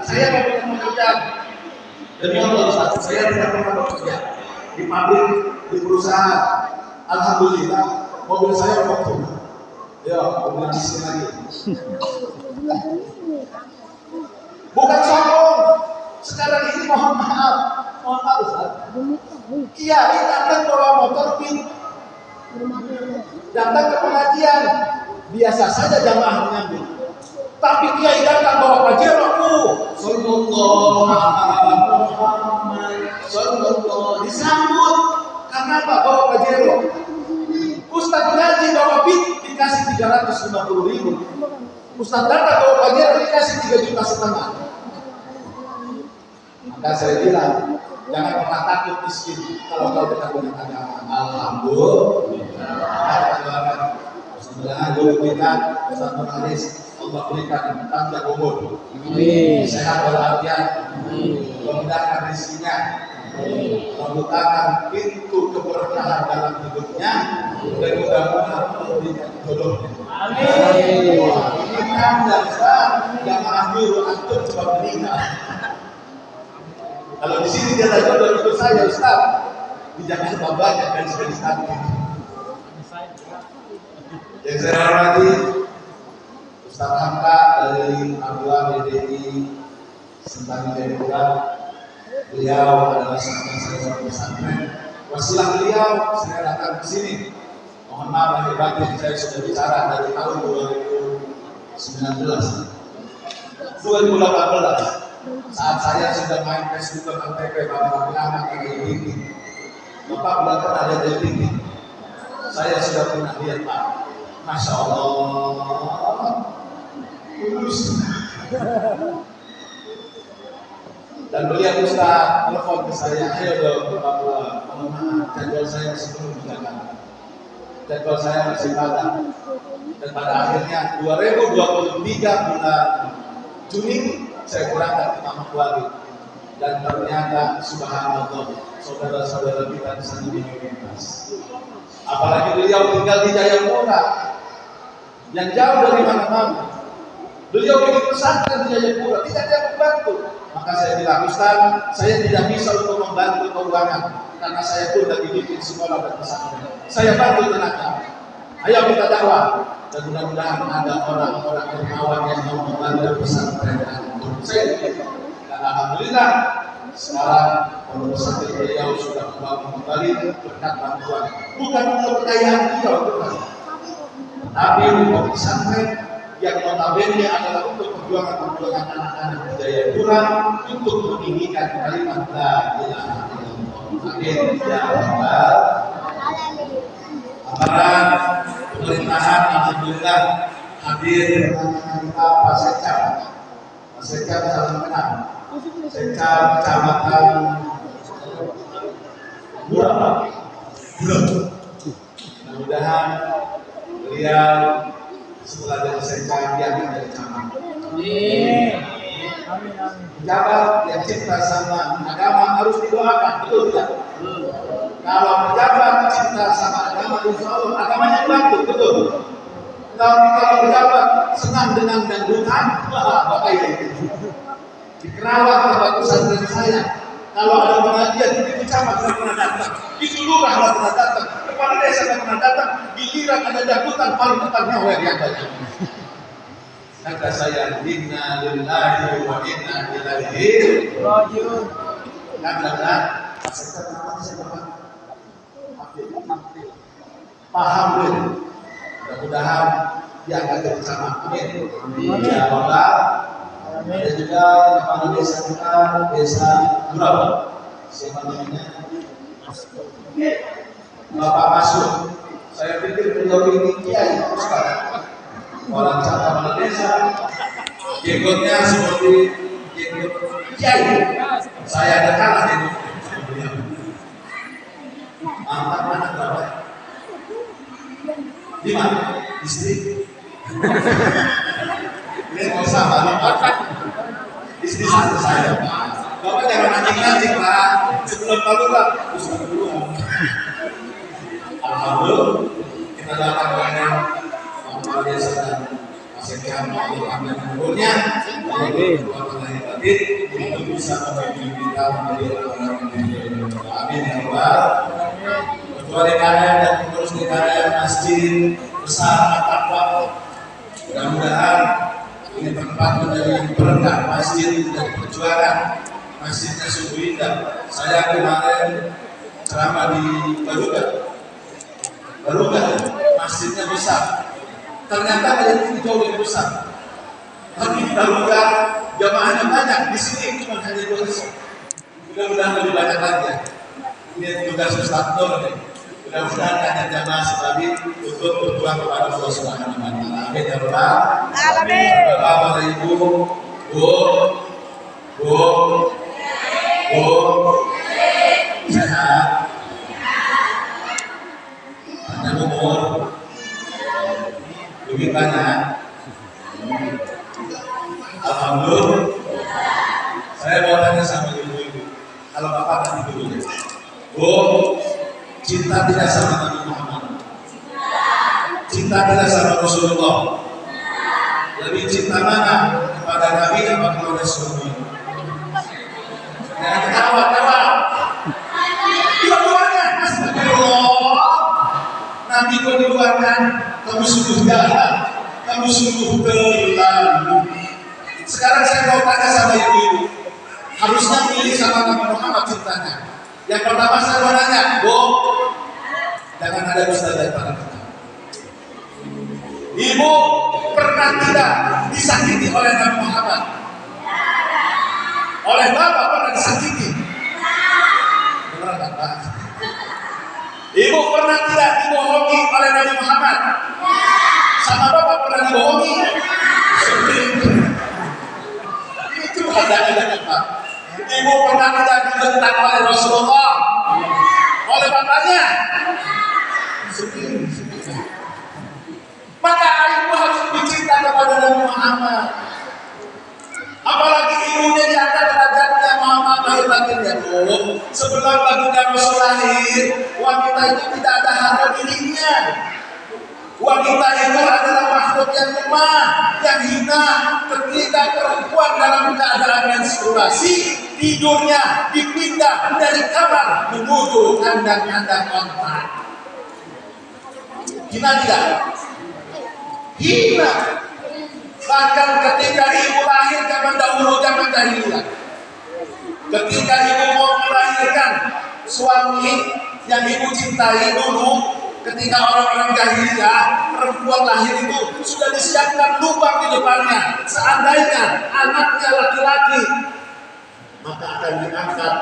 Saya mau punya pekerjaan. Demi Allah Ustaz, saya tidak pernah bekerja di pabrik, di perusahaan. Alhamdulillah, mobil saya waktu. Ya, mobil miskin lagi. Bukan sombong. Sekarang ini mohon maaf Ustaz. Kiai datang bawa motor pin, datang ke pengajian, biasa saja jamaah menyambut. Tapi kiai datang bawa pajero, sallallahu disambut. Karena apa? Bawa pajero. Ustaz ngaji bawa pin dikasih 350.000. Ustaz datang bawa pajero dikasih 3,5 juta. Maka saya bilang, jangan pernah takut miskin kalau kau dekat dengan agama. Alhamdulillah. Semoga guru kita Ustaz Nurhalis Allah berikan panjang umur, sehat walafiat, memudahkan rezekinya, membukakan pintu keberkahan dalam hidupnya, dan mudah-mudahan memberikan jodohnya. Amin. Ini yang ambil antum coba meninggal. Kalau di sini dia ada jodoh itu saya Ustaz, di Jakarta banyak gadis-gadis cantik. Yang saya hormati Ustaz Hamka dari Abdullah BDI Sentani Jayapura. Beliau adalah sahabat saya pesantren. Wasilah beliau saya datang ke sini. Mohon maaf lahir batin, saya sudah bicara dari tahun 2018 saat saya sudah main Facebook KTP Bapak Anak ini. Bapak belum pernah ada TV. Saya sudah pernah lihat Pak. Masya Allah. Tulus. Dan beliau Ustaz telepon ke saya, ayo dong Bapak, mohon maaf, jadwal saya masih belum dijalankan. Jadwal saya masih padat. Dan pada akhirnya 2023 bulan Juni saya berangkat ke Manokwari. Dan ternyata subhanallah saudara-saudara kita di sana di Universitas. Apalagi beliau tinggal di Jayapura yang jauh dari mana-mana. Beliau bikin pesantren di Jayapura, tidak ada membantu. Maka saya bilang, Ustaz, saya tidak bisa untuk membantu keuangan karena saya pun lagi bikin sekolah dan pesantren. Saya bantu tenaga. Ayo kita dakwah. Dan mudah-mudahan ada orang-orang dermawan yang mau membantu pesantren untuk saya. Dan alhamdulillah sekarang pondok pesantren beliau sudah membangun kembali berkat bantuan. Bukan untuk kekayaan beliau, bukan. Tapi untuk pesantren yang notabene adalah untuk perjuangan anak-anak di Jayapura untuk meninggikan kalimat la ilaha illallah. Amin ya rabbal alamin. Pemerintahan alhamdulillah hadir kita Pak Sekap. Pak Sekap salam kenal. Sekap Kecamatan Burapa. Mudah-mudahan beliau setelah dari Sekap yang dari camat. Pejabat yang cinta sama agama harus didoakan, betul tidak? Kalau pejabat cinta sama agama, insya Allah agamanya bantu, betul. Tapi kalau pejabat senang dengan dangdutan, bapak itu. Di Kerawang tempat pesantren saya, kalau ada pengajian di camat tidak pernah datang, di lurah tidak pernah datang, kepala desa tidak pernah datang, giliran ada dangdutan paling depan nyawa yang banyak. Kata saya, inna lillahi wa inna ilaihi raji'un. Karena paham dulu. Mudah-mudahan dia akan jadi camat. Amin. Ya Allah. Dan juga kepala desa kita, desa Burapa. Siapa namanya? Bapak Masuk. Saya pikir beliau ini kiai Ustaz. Orang kepala desa, jenggotnya seperti jenggot kiai. Saya ada kalah itu. Anak berapa? 5 istri. Ini mau sama Bapak. Istri satu saya. Bapak jangan anjing-anjing Pak. Sebelum taluran, Ustaz dulu. Alhamdulillah kita dapat banyak luar biasa dan masih kami ambil umurnya. Amin. sedikit untuk bisa memimpin kita menjadi orang-orang yang amin ya Allah. Ketua DKM dan pengurus DKM Masjid Besar At-Taqwa, mudah-mudahan ini tempat menjadi berkah masjid dan perjuangan. Masjidnya sungguh indah. Saya kemarin ceramah di Baruga, masjidnya besar. Ternyata ini jauh lebih besar. Tapi di Baruga jamaahnya banyak, di sini cuma hanya 200. Mudah-mudahan lebih banyak lagi. Ini tugas Ustaz Nur nih. Mudah-mudahan hanya jamaah sebagai untuk berdoa kepada Allah Subhanahu wa taala. Amin ya rabbal alamin. Bapak Ibu, Bu, sehat. Panjang umur. Lebih banyak. Alhamdulillah. Saya mau tanya sama ibu-ibu. Kalau bapak kan dulu ya. Bu, cinta tidak sama Nabi Muhammad. Cinta tidak sama Rasulullah. Lebih cinta mana kepada Nabi atau kepada Rasulullah? Jangan ketawa. Dua-duanya. Astagfirullah. Nabi kau diluarkan, kamu sungguh jahat, kamu sungguh terlalu. Sekarang saya mau tanya sama ibu-ibu, harusnya pilih sama Nabi Muhammad cintanya. Yang pertama saya mau nanya, Bu, jangan ada dusta di antara kita. Ibu pernah tidak disakiti oleh Nabi Muhammad? Oleh bapak pernah disakiti? Benar tak, Pak? Ibu pernah tidak dibohongi oleh Nabi Muhammad? Sama bapak pernah dibohongi? Itu ada Pak. Ibu pernah tidak dibentak oleh Rasulullah? Oleh bapaknya? Maka ibu harus lebih cinta kepada Nabi Muhammad. Apalagi ibunya diangkat derajatnya Muhammad lahir baginda. Sebelum baginda Rasul lahir, wanita itu tidak ada harga dirinya. Wanita itu adalah makhluk yang lemah, yang hina. Ketika perempuan dalam keadaan menstruasi, tidurnya dipindah dari kamar menuju kandang-kandang onta. Hina tidak? Hina. Bahkan ketika ibu lahir zaman dahulu, zaman jahiliyah, ketika ibu mau melahirkan suami yang ibu cintai dulu, ketika orang-orang jahiliyah, perempuan lahir itu sudah disiapkan lubang di depannya. Seandainya anaknya laki-laki, maka akan diangkat,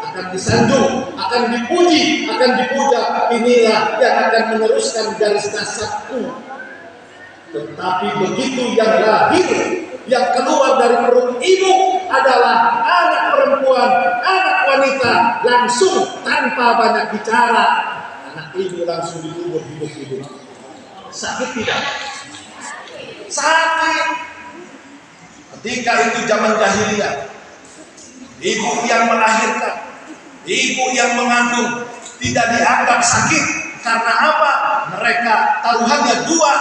akan disanjung, akan dipuji, akan dipuja. Inilah yang akan meneruskan garis nasabku. Tetapi begitu yang lahir, yang keluar dari perut ibu adalah anak perempuan, anak wanita, langsung tanpa banyak bicara, anak ibu langsung dikubur hidup-hidup. Sakit tidak? Sakit. Ketika itu zaman jahiliyah, ibu yang melahirkan, ibu yang mengandung tidak dianggap sakit. Karena apa? Mereka taruhannya dua.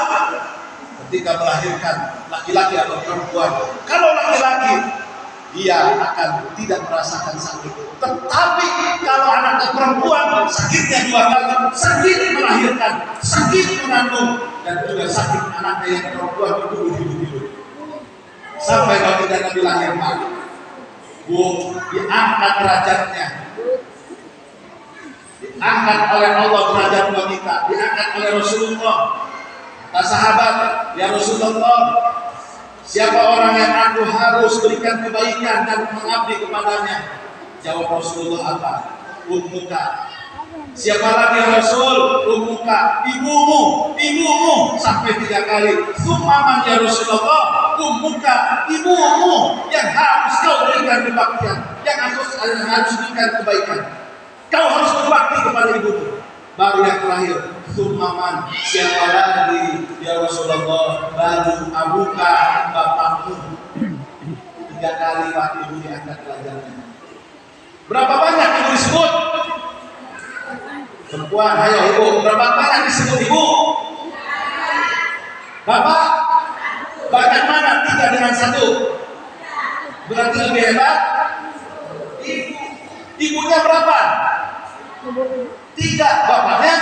Ketika melahirkan laki-laki atau perempuan, kalau laki-laki dia akan tidak merasakan sakit. Tetapi kalau anaknya perempuan, sakitnya dua kali. Sakit melahirkan, sakit mengandung, dan juga sakit anaknya yang perempuan itu hidup-hidup. Sampai baginda Nabi lahir lagi, Bu, diangkat derajatnya, diangkat oleh Allah derajat wanita, diangkat oleh Rasulullah. Sahabat, ya Rasulullah, siapa orang yang aku harus berikan kebaikan dan mengabdi kepadanya? Jawab Rasulullah apa? Ummuka. Siapa lagi Rasul? Ummuka, ibumu sampai 3 kali. Summaman ya Rasulullah, ummuka, ibumu yang harus kau berikan kebaktian, yang harus berikan kebaikan. Kau harus berbakti kepada ibumu. Baru yang terakhir, summaman, siapa lagi ya Rasulullah? Baru abuka, bapakmu. 3 kali waktu ibu diangkat derajatnya. Berapa banyak ibu disebut? Perempuan, ayo ibu. Berapa banyak disebut ibu? Bapak? Banyak mana? 3 dengan 1? Berarti lebih hebat ibu. Ibunya berapa? 3. Bapaknya?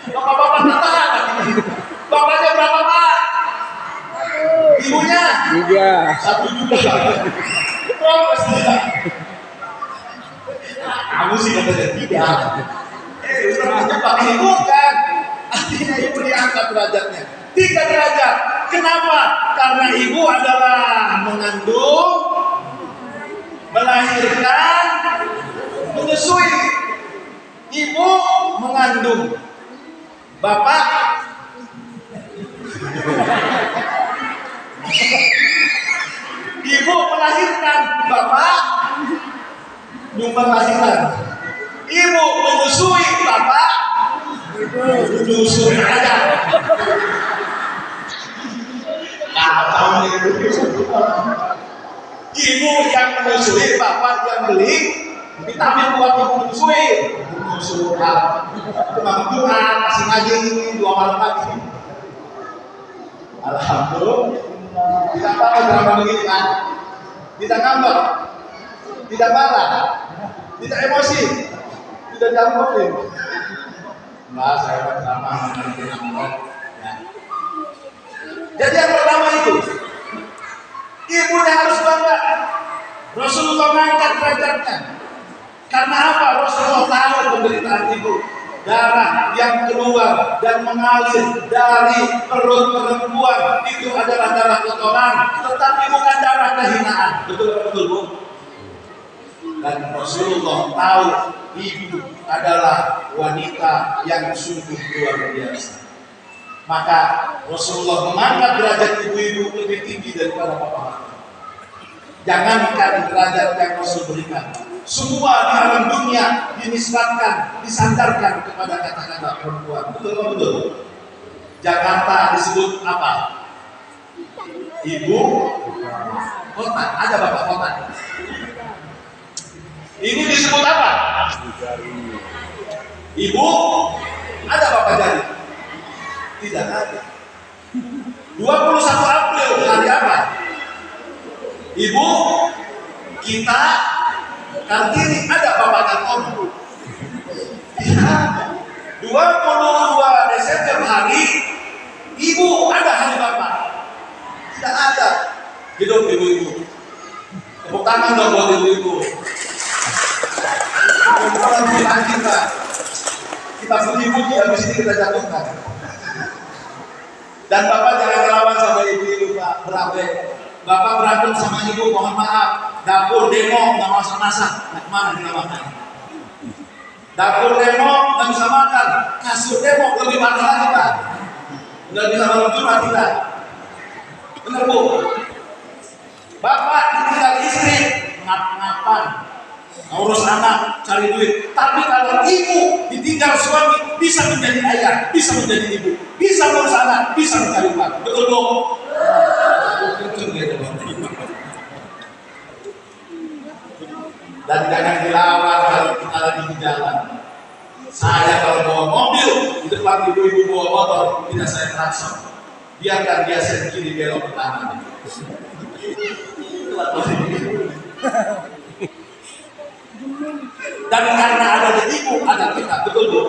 Bapak-bapak tertahan. Bapaknya berapa, Pak? Ibunya? 1 juga. Oh, pasti tidak. Kamu sih katanya tidak. Ustaz jebak ini bukan. Artinya ibu diangkat derajatnya 3 derajat. Kenapa? Karena ibu adalah mengandung, melahirkan, menyusui. Ibu mengandung. Bapak ibu melahirkan, bapak nyumbang lahiran. Ibu menyusui, bapak menyusui aja. Ibu yang menyusui, bapak yang beli vitamin buat ibu menyusui. Menyusui cuma Jumat kasih ngaji 2 malam lagi. Alhamdulillah. Tidak apa-apa drama begini kan? Tidak ngambek, tidak marah, tidak emosi, tidak campurin. Nah, saya drama nanti ngambek. Ya. Jadi yang pertama itu, ibunya harus bangga. Rasulullah mengangkat derajatnya. Karena apa? Rasulullah tahu penderitaan ibu. Darah yang keluar dan mengalir dari perut perempuan itu adalah darah kotoran, tetapi bukan darah kehinaan. Betul Bu? Dan Rasulullah tahu ibu adalah wanita yang sungguh luar biasa. Maka Rasulullah mengangkat derajat ibu-ibu lebih tinggi daripada bapak. Jangankan derajat yang Rasul berikan, semua di alam dunia dinisbatkan, disandarkan kepada kata-kata perempuan. Betul. Jakarta disebut apa? Ibu kota. Ada bapak kota. Ini disebut apa? Ibu. Ada bapak jari? Tidak ada. 21 April hari apa? Ibu kita Kartini. Ada bapak Kartono? Tidak. 22 Desember hari ibu. Ada hari bapak? Tidak ada. Hidup ibu-ibu. Tepuk tangan dong buat ibu-ibu. Kita puji-puji, habis ini kita jatuhkan. Dan bapak jangan ngelawan sama ibu-ibu, Pak. Berabe. Bapak berantem sama ibu, mohon maaf. Dapur demo nggak masak-masak, nah, kemana kita makan? Dapur demo nggak bisa makan, kasur demo lebih parah lagi Pak. Nggak bisa bangun curhat kita. Benar Bu? Bapak ditinggal istri, ngap-ngapan, ngurus anak, cari duit. Tapi kalau ibu ditinggal suami, bisa menjadi ayah, bisa menjadi ibu, bisa ngurus anak, bisa mencari uang. Betul Bu? Dan jangan dilawan kalau kita lagi di jalan. Saya kalau bawa mobil, di depan ibu-ibu bawa motor, tidak saya klakson. Biarkan dia sendiri belok ke kanan. Dan karena ada di ibu, ada kita, betul Bu?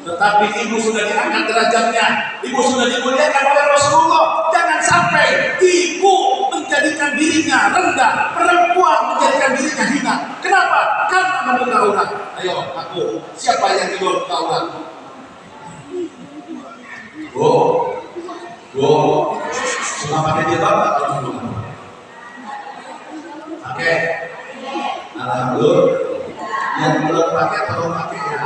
Tetapi ibu sudah diangkat derajatnya, ibu sudah dimuliakan oleh Rasulullah. Jangan sampai ibu menjadikan dirinya rendah, perempuan menjadikan dirinya hina. Kenapa? Karena membuka aurat. Ayo, aku, siapa yang tidur ke aurat? Suka pakai jilbab atau belum? Oke. Alhamdulillah. Yang belum pakai atau pakai?